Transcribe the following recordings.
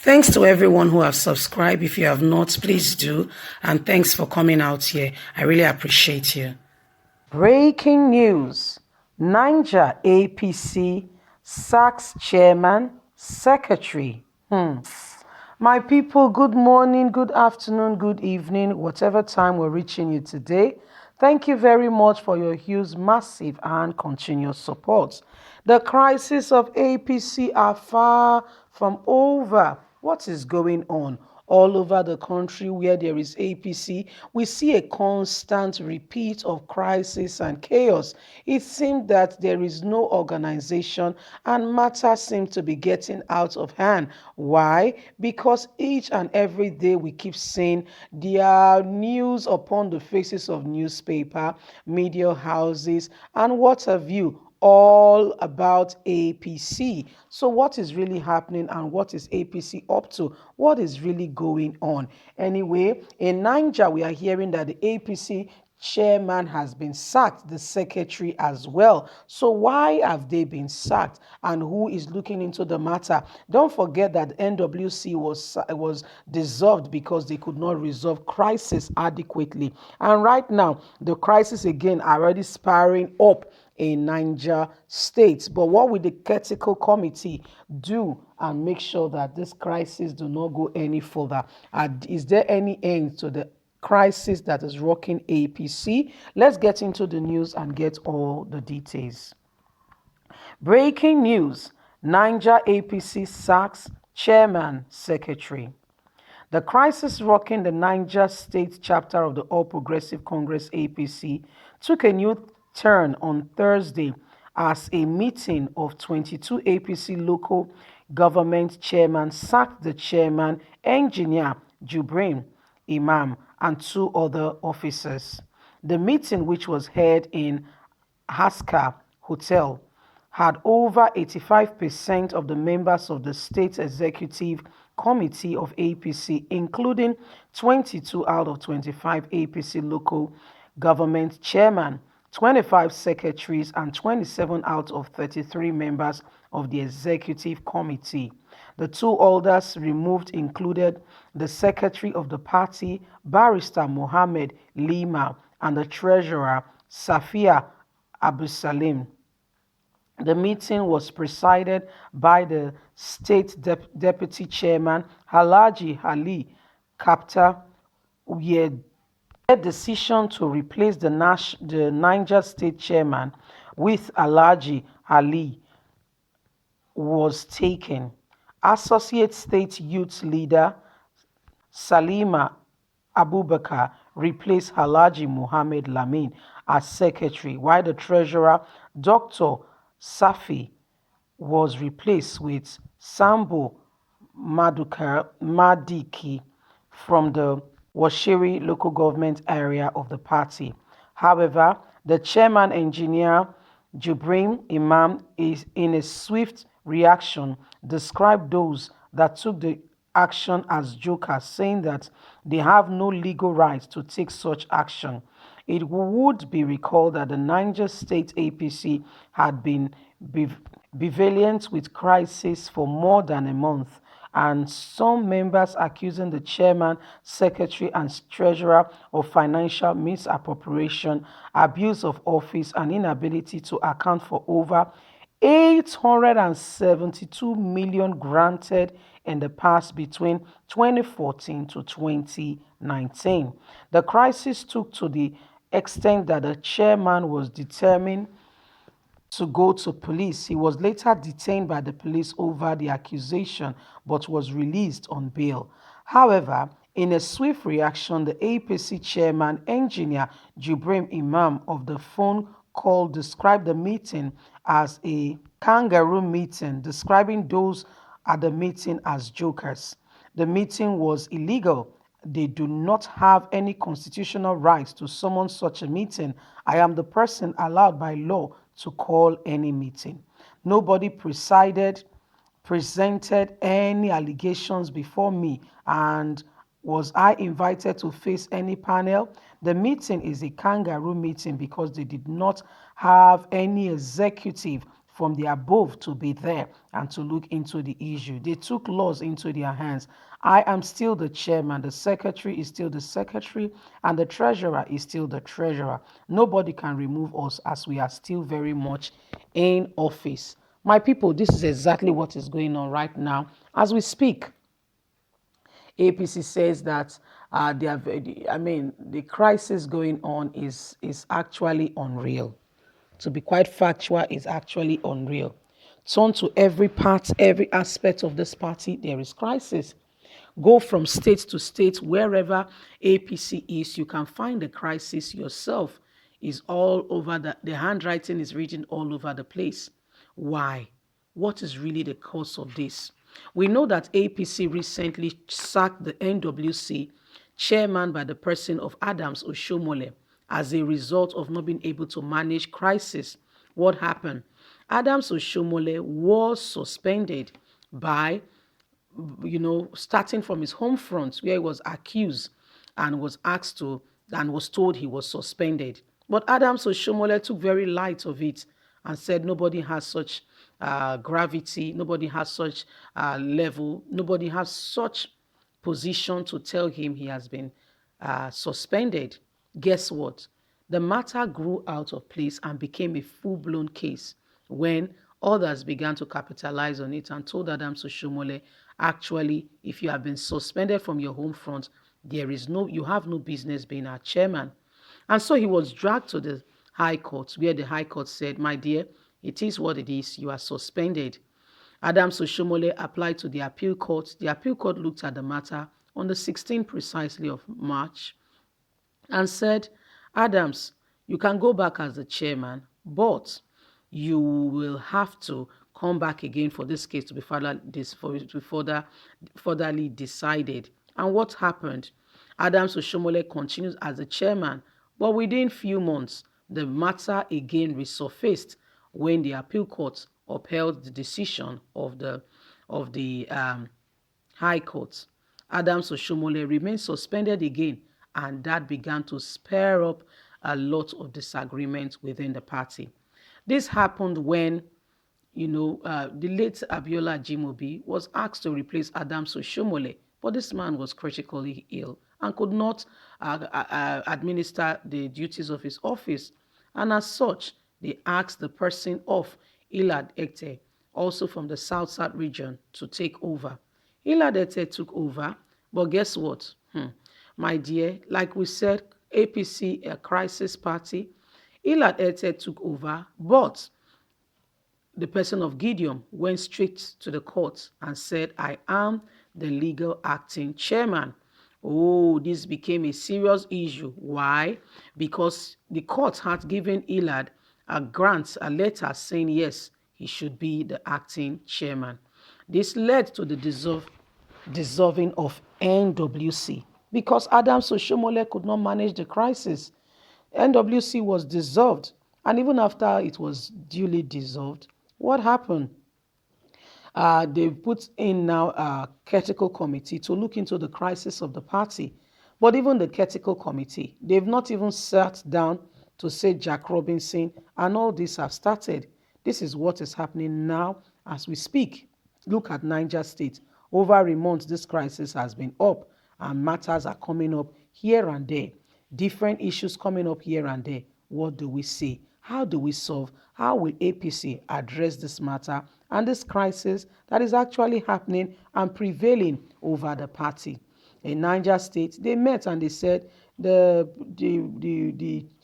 Thanks to everyone who have subscribed. If you have not, please do. And thanks for coming out here. I really appreciate you. Breaking news. Niger APC sacks chairman, secretary. My people, good morning, good afternoon, good evening, whatever time we're reaching you today. Thank you very much for your huge, massive, and continuous support. The crisis of APC are far from over. What is going on? All over the country where there is APC, we see a constant repeat of crisis and chaos. It seems that there is no organization and matters seem to be getting out of hand. Why? Because each and every day we keep seeing their news upon the faces of newspaper, media houses, and what have you, all about APC. So what is really happening and what is APC up to? What is really going on? Anyway, in Niger, we are hearing that the APC chairman has been sacked, the secretary as well. So why have they been sacked and who is looking into the matter? Don't forget that NWC was dissolved because they could not resolve crisis adequately. And right now, the crisis again are already spiraling up in Niger State. But what will the critical committee do and make sure that this crisis do not go any further? Is there any end to the crisis that is rocking APC? Let's get into the news and get all the details. Breaking news. Niger APC sacks chairman, secretary. The crisis rocking the Niger State chapter of the All Progressive Congress APC took a new turn on Thursday as a meeting of 22 APC local government chairmen sacked the chairman, engineer Jubril Imam, and two other officers. The meeting, which was held in Haska Hotel, had over 85% of the members of the state executive committee of APC, including 22 out of 25 APC local government chairmen, 25 secretaries, and 27 out of 33 members of the executive committee. The two others removed included the secretary of the party, Barrister Mohammed Lima, and the treasurer, Safia Abusalim. The meeting was presided by the state deputy chairman, Halaji Ali Kapta, where the decision to replace the Niger state chairman with Halaji Ali was taken. Associate State Youth Leader Salima Abubakar replaced Halaji Muhammad Lamin as secretary, while the treasurer, Dr. Safi, was replaced with Sambo Madiki from the Washiri local government area of the party. However, the chairman, engineer Jubril Imam, is in a swift reaction described those that took the action as jokers, saying that they have no legal right to take such action. It would be recalled that the Niger State APC had been bevilient with crisis for more than a month, and some members accusing the chairman, secretary, and treasurer of financial misappropriation, abuse of office, and inability to account for over 872 million granted in the past between 2014 to 2019. The crisis took to the extent that the chairman was determined to go to police. He was later detained by the police over the accusation but was released on bail. However, in a swift reaction, the APC chairman, engineer Jubril Imam, of the phone call described the meeting as a kangaroo meeting, describing those at the meeting as jokers. The meeting was illegal. They do not have any constitutional rights to summon such a meeting. I am the person allowed by law to call any meeting. Nobody presented any allegations before me, and was I invited to face any panel? The meeting is a kangaroo meeting because they did not have any executive from the above to be there and to look into the issue. They took laws into their hands. I am still the chairman, the secretary is still the secretary, and the treasurer is still the treasurer. Nobody can remove us as we are still very much in office. My people, this is exactly what is going on right now as we speak. APC says that the crisis going on is actually unreal. To be quite factual, is actually unreal. Turn to every part, every aspect of this party, there is crisis. Go from state to state, wherever APC is, you can find the crisis yourself. Is all over the handwriting is written all over the place. Why? What is really the cause of this? We know that APC recently sacked the NWC chairman by the person of Adams Oshomole as a result of not being able to manage crisis. What happened? Adams Oshomole was suspended by, starting from his home front where he was accused and was asked to and was told he was suspended. But Adams Oshomole took very light of it and said nobody has such gravity, nobody has such level, nobody has such position to tell him he has been suspended. Guess what? The matter grew out of place and became a full-blown case when others began to capitalize on it and told Adams Oshomole, actually, if you have been suspended from your home front, you have no business being our chairman. And so he was dragged to the High Court, where the High Court said, my dear, it is what it is. You are suspended. Adams Oshomole applied to the appeal court. The appeal court looked at the matter on the 16th precisely of March and said, Adams, you can go back as the chairman, but you will have to come back again for this case to be furtherly decided. And what happened? Adams Oshomole continues as the chairman, but within few months, the matter again resurfaced when the appeal court upheld the decision of the High Court. Adams Oshomole remained suspended again, and that began to spur up a lot of disagreement within the party. This happened when the late Abiola Jimobi was asked to replace Adams Oshomole, but this man was critically ill and could not administer the duties of his office. And as such, they asked the person of Ilad Ekte, also from the South region, to take over. Ilad Ekte took over, but guess what? My dear, like we said, APC, a crisis party, Ilad Ekte took over, but the person of Gideon went straight to the court and said, I am the legal acting chairman. Oh, this became a serious issue. Why? Because the court had given Elad a letter saying, yes, he should be the acting chairman. This led to the dissolving of NWC because Adams Oshomole could not manage the crisis. NWC was dissolved, and even after it was duly dissolved, what happened? They put in now a critical committee to look into the crisis of the party. But even the critical committee, they've not even sat down to say Jack Robinson, and all this have started. This is what is happening now as we speak. Look at Niger State. Over a month, this crisis has been up, and matters are coming up here and there. Different issues coming up here and there. What do we see? How do we solve? How will APC address this matter and this crisis that is actually happening and prevailing over the party? In Niger State, they met and they said the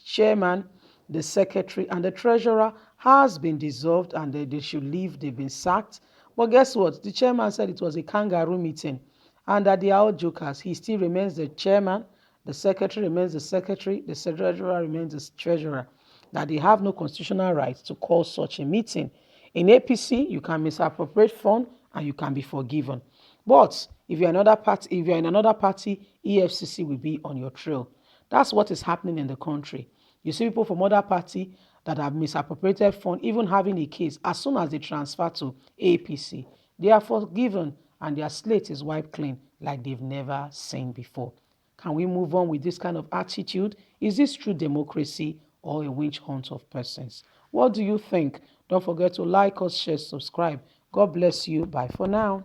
chairman, the secretary, and the treasurer has been dissolved and they should leave. They've been sacked. But guess what? The chairman said it was a kangaroo meeting and that they are all jokers. He still remains the chairman. The secretary remains the secretary. The treasurer remains the treasurer. That they have no constitutional right to call such a meeting. In APC, you can misappropriate funds and you can be forgiven. But if you're in another party, EFCC will be on your trail. That's what is happening in the country. You see people from other party that have misappropriated funds, even having a case, as soon as they transfer to APC, they are forgiven and their slate is wiped clean like they've never seen before. Can we move on with this kind of attitude? Is this true democracy or a witch hunt of persons. What do you think? Don't forget to like us, share, subscribe. God bless you. Bye for now.